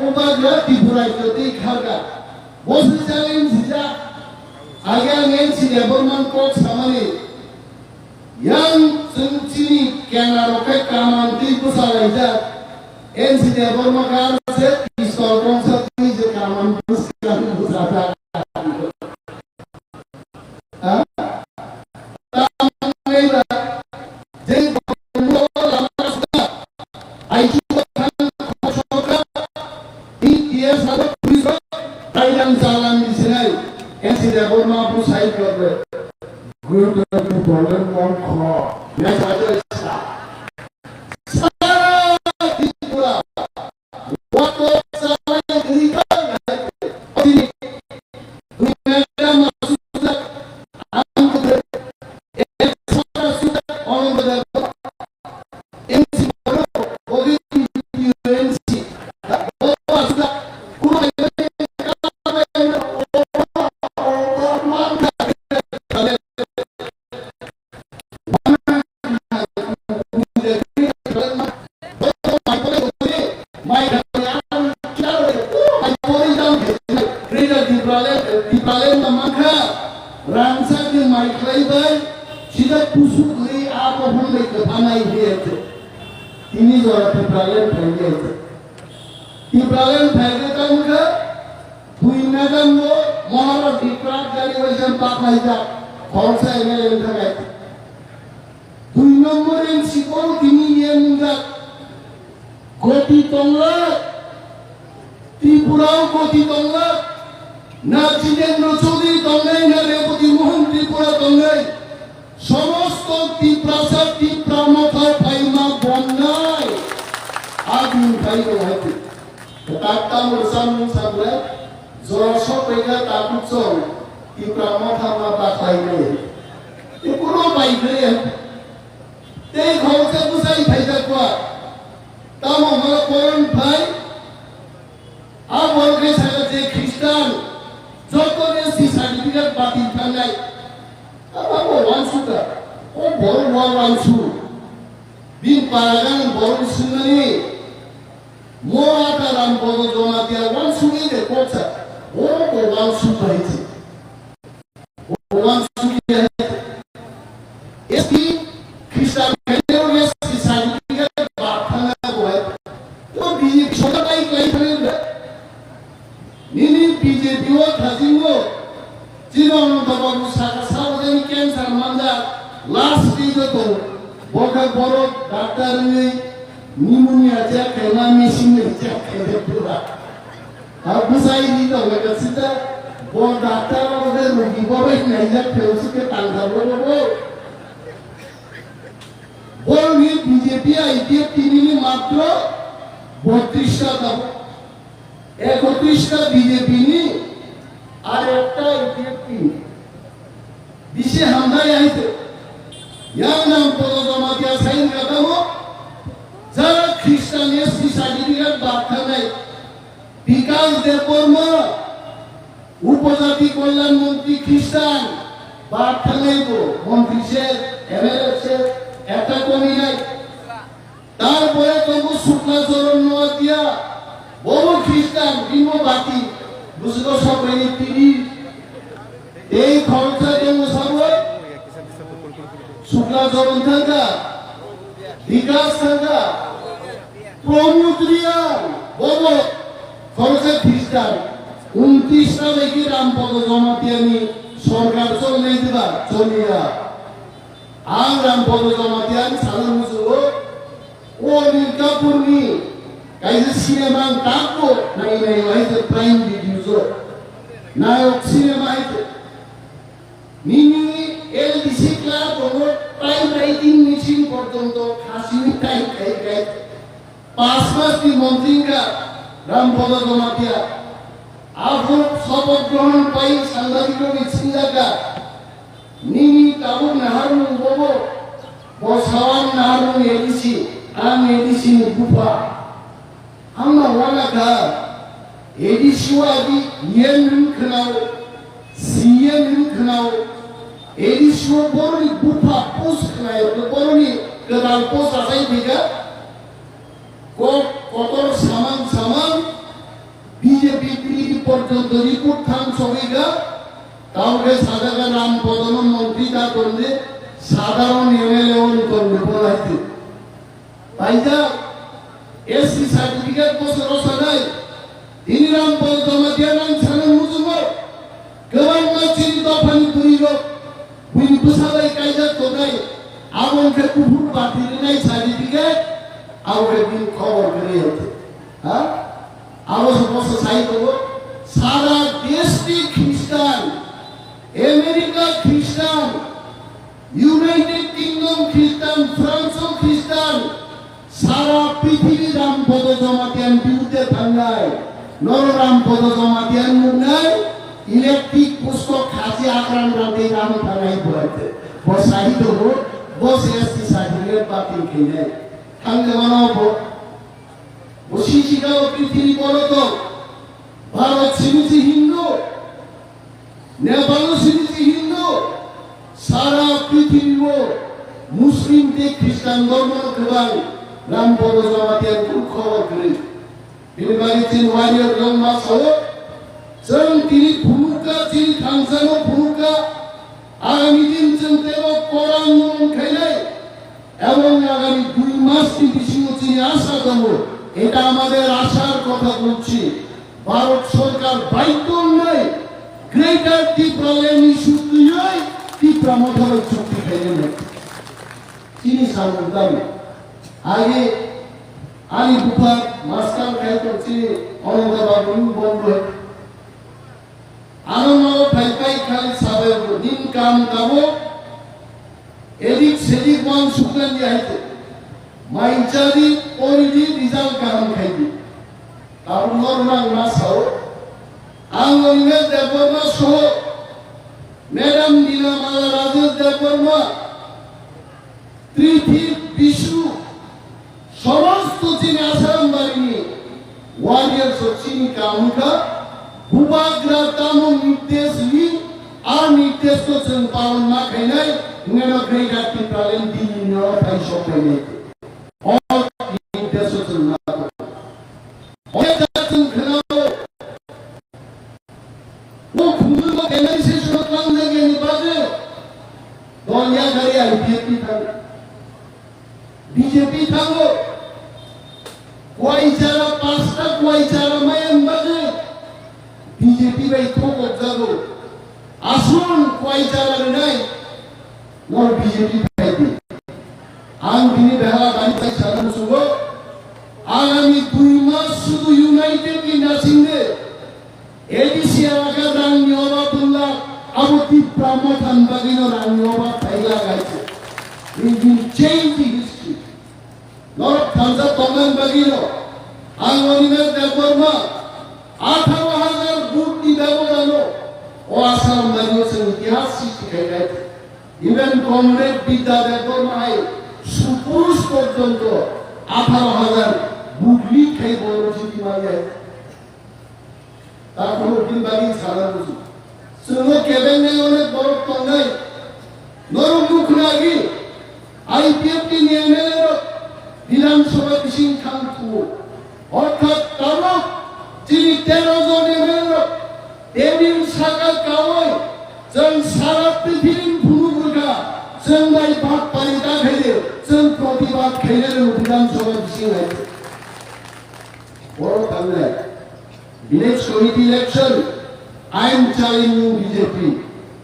obaga Tipra joti khaga bosu jalin sija aga NC Debbarma kok samani yang sungcini kena roket kamanti pusalaida NC Debbarma kar se pistol kongsa ni je kaman puskan pusata Debbarma pun saya kerja, guru kerja boleh mengkau, yang saja sah. Saya Tipra, waktu saya dirikan, ini mereka masuk angkat, sudah orang berdebat, ini baru bagi UNC, sudah kurang. Ini Jora Sokphaikha Tabok Tipra Motha Bakhwlainani Bakhwlainani Hwnui Hwnui nomor sikol kini yang koti tolak Tipra koti tolak Naksiden Rosodi tolak Narepoti Mohon Tipra tolak Somosto Tipra Tipra Motha Bakhwlainani Hwnui Sakha Kata bersama sahabat Jora Sokphaikha Tabok Tipra Motha Bakhwlainani itu baik dia. Teh kalau saya pusai baca kuat, tamu kalau koran baik, awal ke saya je Kristen, jodohnya si sertifikat batin pandai, apa orang suka, baru orang suka, bin paragan baru sunani, mau dalam bodoh dona dia orang suka deh kocak, orang suka itu, orang suka itu. Esti Kristen kayaknya si sertifikat batin buat, itu BJP sudah naik lagi dah. Ini BJP wah kajimu, jiran Tabok Sakha sahaja cancer manda last itu tu, boga borok doktor ni pneumonia cek kena mesin ni cek kena pula. Aku saya ini tu mereka cerita, boga doktor orang rugi borok ni ajak terus ke tangga borok. Bol ni BJP IPF ini মাত্র 32টা Tabok 31টা BJP ni আর একটা IPF বিশে হামদায় আইতে yang নাম পদজমা দিয়া sign কাটাবো যারা খ্রিস্টান SC certificate বাধ্যা নাই বিকাশ দেববর্মা উপজাতি কল্যাণ মন্ত্রী খ্রিস্টান বাধ্যা নাই তো মন্ত্রী সে এমএলএ সে একটা কমি নাই তারপরে তবু শুক্লা চরণ নোয়া দিয়া বড় খ্রিস্টান বিম্ববাতি বুঝলো সব তিনি এই খরচা জন্য সবাই শুক্লা চরণ থাকা বিকাশ থাকা প্রমুদ্রিয়া বড় খরচা খ্রিস্টান 29টা দেখি রামপদ জমা দিয়ে আমি সরকার চলে দিবা চলিয়া ang rampodo jomatian salah musuh orang kapur ni kaisa sinema takko nai itu prime video naik sinema itu nini LDC club orang prime rating machine portonto khasi time kai pas di montringa rampodo jomatia aku sobat grohan pai sanggadiko mitsindaga Nini Tabok naharun bobo, bosawan naharun edisi, am edisi bupa. Amma wala ka edisi wadi yen kenal, siyen kenal, edisi boroni bupa pos kenal, boroni kenal pos asai tiga, kotor saman BJP পর্যন্ত report থাম সবাইকা কাউকে সাদাকা নাম প্রধান মন্ত্রী তা করলে সাধারণ এমএলএ করলে বলাইতে ভাইজা এসসি সার্টিফিকেট বছর সাদাই তিনি নাম পদ জমা দিয়ে নাম সানান মুজুম গোবাं মাছিনি দফানি পুরিল বুইনি বুসালাই কাইজা তোগাই আমনকে কুফুর পাঠিয়ে নাই সার্টিফিকেট আউকে দিন খবর করে হতে হ্যাঁ আওয়াজ বসে সাইতো সারা দেশটি খ্রিস্টান আমেরিকা খ্রিস্টান ইউনাইটেড কিংডম খ্রিস্টান ফ্রান্স খ্রিস্টান সারা পৃথিবী রাম পদ জমাতিয়ান বিরুদ্ধে থাঙ্গায় নররাম পদ জমাতিয়ান মুনাই ইলেকট্রিক পুস্তক খাসি আক্রাম রাতে রাম থানায় পড়াইতে বসাইত বস এসটি সার্টিফিকেট বাতিল খেয়ে থাঙ্গে বানাবো শিশিকাও পৃথিবী বলত ভারত সিনেছি হিন্দু নেপাল সিনেছি হিন্দু সারা পৃথিবী মুসলিম তে খ্রিস্টান ধর্ম গোবাं রাম পদ জমাতিয়ান খবর করে তিনি বাড়িছেন ওয়ারিয়র লম্বা সহ जों তিনি ভূমিকা তিনি থাংসানো ভূমিকা আগামী দিন जों দেব কোরআন খাইলাই এবং আগামী 2 মাস তিনি আশা করব এটা আমাদের আশার কথা বলছি ভারত সরকার বাধ্য নয় গ্রেটার ত্রিপুরা ল্যান্ড ইস্যুতে নয় ত্রিপুরা মথার চুক্তি খাইলেন তিনি সামনে আগে আলি বুফার মাস্টার খাইতো তিনি অনন্তবাবু বন্ধ আনন্দ ফাইকাই খালি সাবে দিন কাম কাবো এদিক সেদিক মান সুগান যাইতে মাইচারি ওরিদি রিজাল্ট কাম খাইবি আর নরমাল মাসাও Animesh Debbarma সহ ম্যাডাম নীলামালা রাজেশ দেববর্মা তৃতীয় বিশ্ব সমস্ত যিনি আসাম বাহিনী ওয়ারিয়ার সচিনী কামকা ভূভাগ্রা তাম নির্দেশ লি আর নির্দেশ করছেন পালন না খাইনাই নেমা গ্রেটার ত্রিপুরা ল্যান্ড দিল্লি নেওয়া তাই সবাই নেই অল নির্দেশ করছেন না অনেক যাচ্ছেন খেলাও ও ভূমিকা অ্যানালিসিস করলাম দেখে নিবাজে দলিয়া গাড়ি আর বিজেপি থাকো কোয়াইচারা পাঁচটা কোয়াইচারা মায়ান বাজে বিজেপি ভাই থোক যাবো আসুন কোয়াইচারা নাই মোর বিজেপি খাইতে আং দিনে বেলা গাড়ি চাই সাধারণ শুভ আগামী 2 মাস শুধু ইউনাইটেড নাসিংদে এডিসি এলাকার রানী অবাবুল্লাহ আবু টিপ্রা মথান বাগিনো রানী অবাব ফাইলা গাইছে we will change the history নরক থামসা তমান বাগিনো Animesh Debbarma 18,000 বুট দি ব্যবধানো ও আসাম বাগিয়েছে ইতিহাস সৃষ্টি হয়ে গেছে ইভেন কমরেড বিদ্যা দেববর্মা সুপুরুষ পর্যন্ত 18,000 বুট লিখে বড় জিতি মারিয়ে তারপর দিন বাড়ি ছাড়া বুঝি শুনো কেবেন নেই অনেক বড় তঙ্গাই নরম মুখ লাগি আইপিএফটি নিয়মের বিধানসভা বিশিং খান খুব অর্থাৎ তাবক যিনি 13 জন এমএলএ টেবিল শাখা কাওয়াই जों সারা পৃথিবীর ভূমিকা जों ভাই ভাগ পানি তা খাইলে जों প্রতিবাদ খাইলে বিধানসভা বিশিং আছে বড় তঙ্গাই Village committee election, I am challenging you BJP.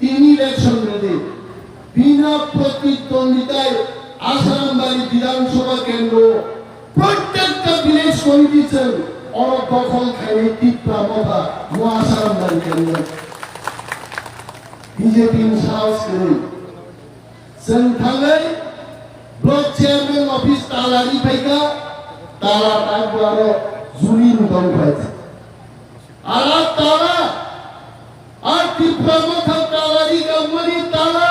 3 election ready. Bina প্রতিদ্বন্দ্বিতায় আসামবাড়ি বিধানসভা কেন্দ্র প্রত্যেকটা village committee ছেন অদখল খাইলে টিপ্রা মথা আসামবাড়ি কেন্দ্র বিজেপি সাহস করে जों थाङै ব্লক চেয়ারম্যান অফিস তালারি ফাইকা তালা তারপর জুলি নুদন পাইছে আর তারা আর টিপ্রা মথা তালারি গামনি তারা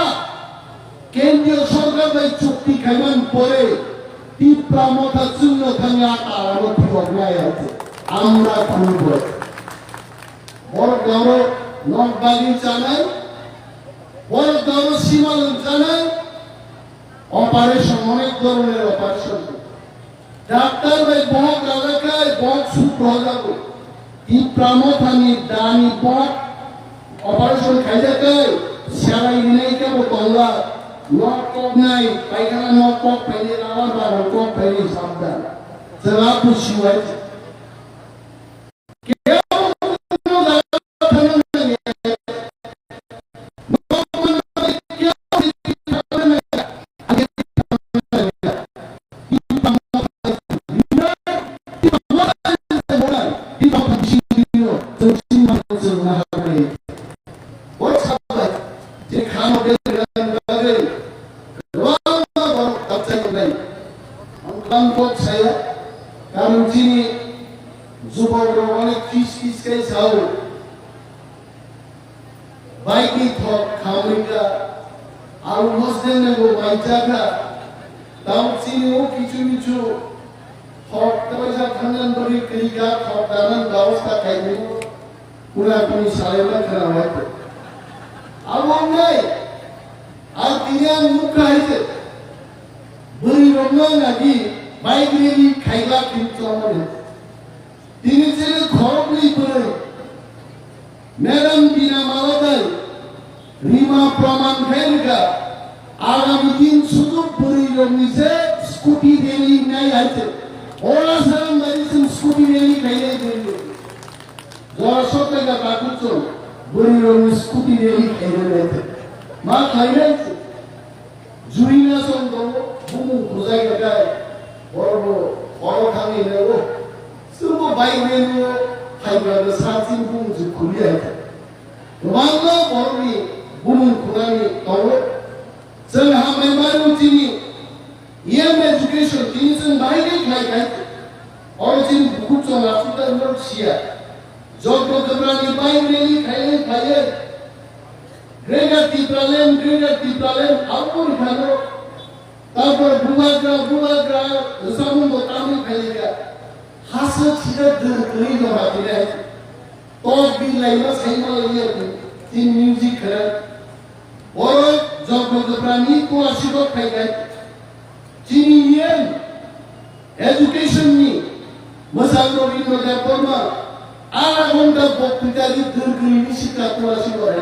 কেন্দ্রীয় সরকার ভাই চুক্তি খাইমান পরে টিপ্রা মথা চূর্ণ থাঙ্গা তারানো ঠিকনায় আছে আমরা খুলব বড় বড় নকবাগি জানাই বড় বড় সীমাল জানাই অপারেশন অনেক ধরনের অপারেশন ডাক্তার ভাই বক এলাকায় বক সুখ হয়ে যাবে Tipra Motha ni dani pot operation khaijakai sarai dinai ke botongla not kok nai paikana not kok paile lawan baru kok paile sabda jawab pusiwai Jora Sokphaikha education ni masang Animesh Debbarma ala gonda bokitari durguri nisika tuasi করে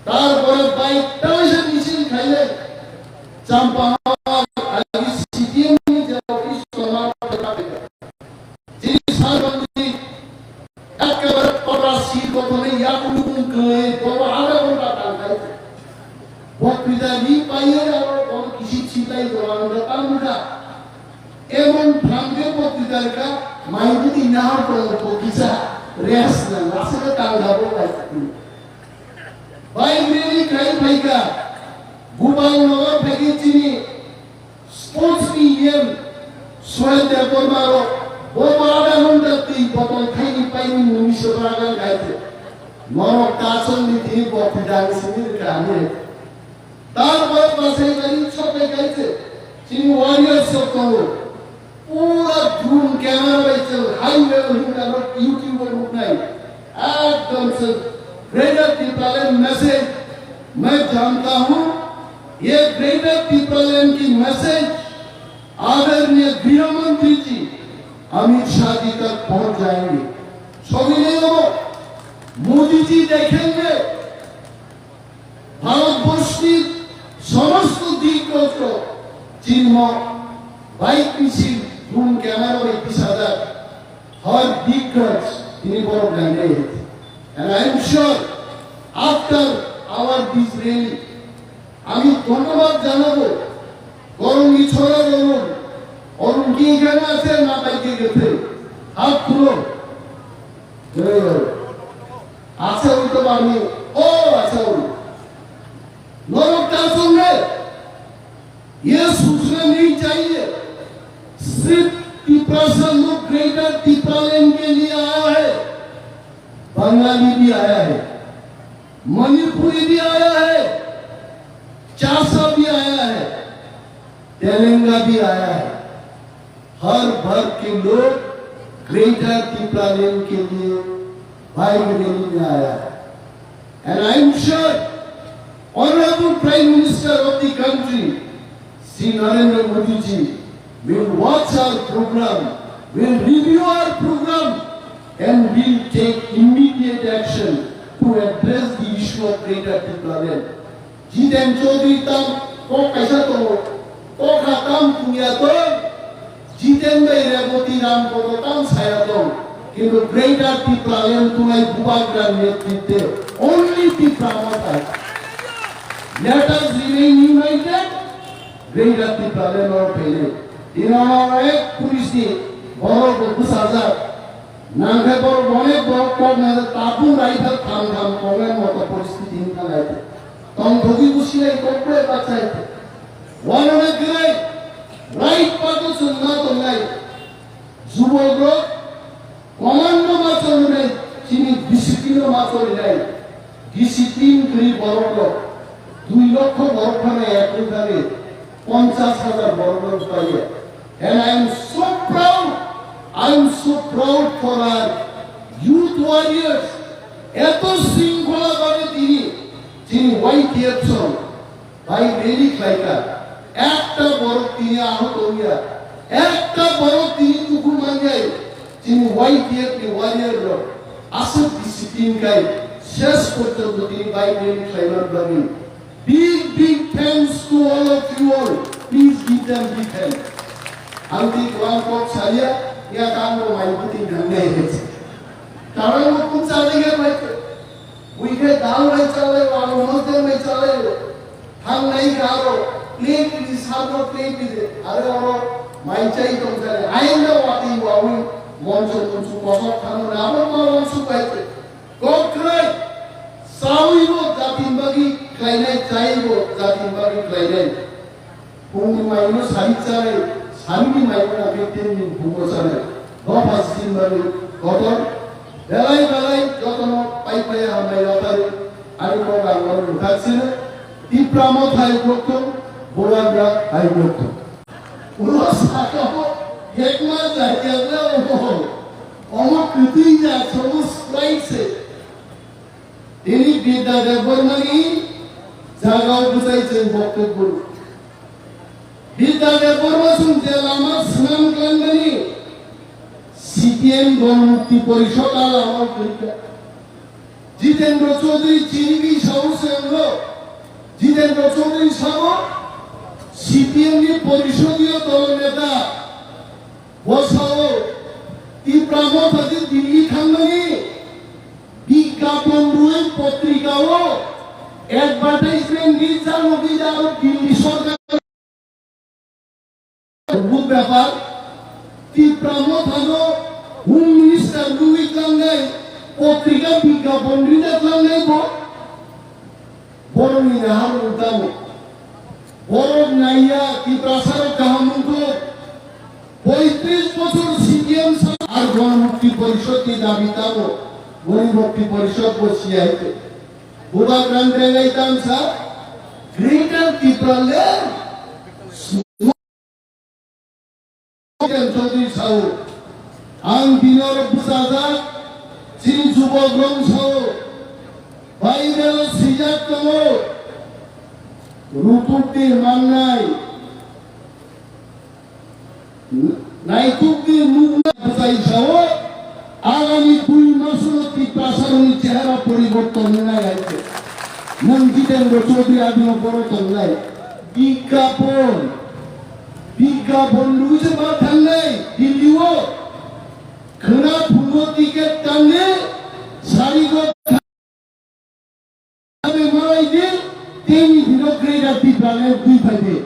তারপরে bike Tyson মিছিল খাইলে চাম্পা আলি CTM নি যাও office সমাপ্ত হবে যিনি সারবন্দি একেবারে পরাসি কথা ইয়াকুন করে বড় আলা gonda টাকাই বকরিদারি পাইয়ে আর কোন কিছু চিন্তাই দোয়াঙ্গা তামুদা এমন ভাঙ্গে বকরিদারকা মাইদি নাহার করে বকিসা রেস না আসলে তাঙ্গাবো পাইছি Baik ini kai baika, gubang nomor bagi sini sports museum, soal Debbarma ro, bawa ada honda ti botol kai ni pai ni mumi sebarangan kai tu, morok kasong ni ti bawa pidang sini kami, tar bawa pasai kali chokai kai tu, sini warriors sokong, pura drone camera baca, high level hinga ro YouTube ro nai, एकदम से greater टिप्रालैंड message मैं जानता हूं ये greater टिप्रालैंड की message आदरणीय गृह मंत्री जी अमित शाह जी तक पहुंच जाएंगे सभी लोग मोदी जी देखेंगे भारतवर्ष की समस्त दिग्गजों को चिन्ह बाइक मिছিল ड्रोन कैमरा और 21,000 हर दिग्गज তিনি বড় guide and I am sure after our this rally আমি ধন্যবাদ জানাবো করুণী ছড়া বলুন অরুণ কি এখানে আছে না বাইকে গেছে হাত তুলো আছে ওই তো আমি ও আছে ওই नौरक्ता सुन रहे ये सूचना नहीं चाहिए सिर्फ टिप्रा से लोग ग्रेटर टिप्रालैंड के लिए आया है बंगाली भी आया है मणिपुरी भी आया है चासा भी आया है तेलंगा भी आया है हर वर्ग के लोग ग्रेटर टिप्रालैंड के लिए बाइक रैली में आया है and I am sure Honorable Prime Minister of the country Sri Narendra Modi ji will watch our program, will review our program and will take immediate action to address the issue of Greater Tipra Land. Jiten Chaudhary tam ko kaisa to ko khatam punya to Jiten bai reboti ram ko tam saya to কিন্তু Greater Tipra Land tunai Bubagran netritwe only Tipra Motha. Let us remain united. Greater Tipra Land or fail. Dinamar ek police ni boro busazar nanghe boro bone boro korna tapun raithal tham tham komen moto পরিস্থিতি ইনকালাইতে তখন ধোগি বুসিলাই কোপড়ে বাঁচাইতে ওয়াননে গিলাই right পাতো সুন্নাত নাই যুবক commando মাচল নাই চিনি discipline মাচল নাই ডিসিপ্লিন করি বড় 2 লক্ষ বড়খানে একইভাবে 50,000 বড় পাইয়া and I am so proud for our youth warriors এত শৃঙ্খলা করে তিনি হোয়াইট ইয়ারসন ভাই রেলি খাইকা একটা বড় তিনি আহত হইয়া একটা বড় তিনি টুকু মাঙ্গাই তিনি হোয়াইট ইয়ারটি ওয়ারিয়ার আসল ডিসিপ্লিন গাই শেষ পর্যন্ত তিনি ভাই রেলি খাইবার বানি big thanks to all of you all. Please give them big thanks. Anti Kuala Kok saya ya kamu main putih dan nehes. Kalau mau pun cari ya baik. Wike daun mai cari, walau mesti mai cari. Hang naik karo, plate di sana plate di. Ada orang main cari tu cari. Aina wati wawi monson kosong kamu nama monson baik. Kok keren. Sawi bo jatin bagi klainan cai bo jatin bagi klainan. Pungi mainu sari cari. Sami maina victim ni buku sana. Dua pasti baru kotor. Belai jotono pai hamai lotari. Adi ko gangon lukasin. Tipra Motha Bakhwlainani Hwnui Sakha. Hwnui Sakha hekmat jadinya Oma ketiga semua slide se. Ini Tipra Debbarmani jagau busai jen bokte guru. Tipra Debbarma sunje lama senam kelandani. CPM Gomukti Porishod আমার পরীক্ষা জিতেন্দ্র চৌধুরী চিনিবি সাহসেন্দ্র জিতেন্দ্র চৌধুরী সাহ CPM এর পরিষদীয় দল নেতা বসাও তীব্রা মথা দিল্লি খানদানি বিজ্ঞাপন রুই পত্রিকাও অ্যাডভার্টাইজমেন্ট দিচ্ছে অভিযান দিল্লি সরকার অদ্ভুত ব্যাপার Tipra Motha Hwnui Minister Hwnui Sakha পত্রিকা বিজ্ঞাপন দিতে লাগলাই বড় নিনা হারু দাও বড় নাইয়া কি প্রাসার কাহামুক 35 বছর সিপিএম আর গণমুক্তি পরিষদ কি দাবি দাও গণমুক্তি পরিষদ বসিয়াইতে বুবা গ্রান্টে গাইতাম sir greater Tripura land Chaudhary Sahu, ang Dinor Busazak, Sin Subogrong Sahu, Baidel Sijak Tomo, Rutukti Mangnai, Naitukti Mugna Busai Sahu, Agami 2 মাসের ত্রিপ্রাসারণী চেহারা পরিবর্তন নাই আছে মঞ্জিতেন্দ্র চৌধুরী আদিও পরিবর্তন নাই বিজ্ঞাপন রুজে বা থাকলে দিল্লিও খনা ফুলো টিকেট টানলে সারিগো আমি মাই দিন তিনি বিরোগ্রেডা টিপ্রালে দুই ফাইদে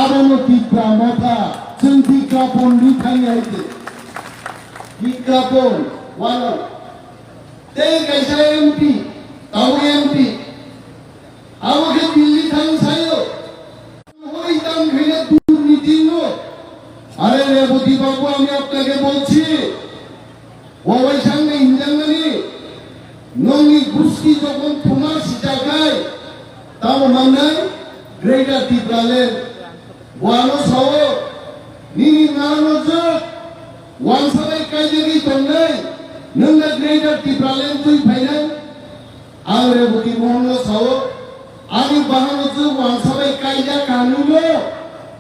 আরনো টিপ্রা মথা जों বিজ্ঞাপন লিখাই আইতে বিজ্ঞাপন ওয়ালা তে কাইসা এমপি তাও এমপি আমাকে দিল্লি থাং সাইও ওই দাম ঘিরে দুর্নীতি নো আরে রেবতী বাবু আমি আপনাকে বলছি ওই সঙ্গে ইন্দ্রাঙ্গনি নঙ্গি গুস্তি যখন তোমার জায়গায় তাও মানে গ্রেটার টিপ্রালের ওয়ানো সহ নিনি নানো যোগ ওয়ান সবাই কাজেরই তন্নাই নঙ্গা গ্রেটার টিপ্রালেন তুই ফাইনাল আর রেবতী মোহন সহ আমি বাহানো যোগ ওয়ান সবাই কাইজা কানুলো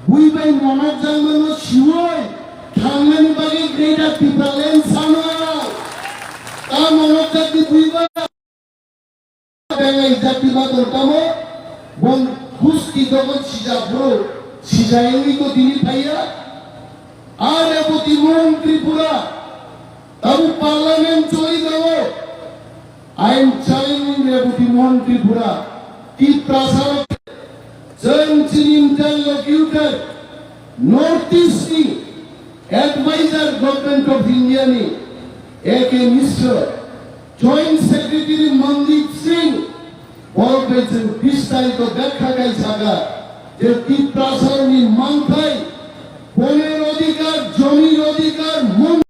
বুই বাই মনত জানমানো শিওই থাংমানি বাগে গ্রেটার টিপ্রালেন সামা Kam ono jati buiba bengai jati bator tamo bon gusti dogon sija bro sija ini ko dini phaiya are poti mon Tripura tabu parliament choi dawo I am challenging Deputy Mon Tripura Tipra interlocutor Northeast Advisor Government of India ni AK Mr. Joint Secretary Mandip Singh বলবেন বিস্তারিত ব্যাখ্যা গাইছাগা যে টিপ্রা সরণি মানথাই বনের অধিকার জমির অধিকার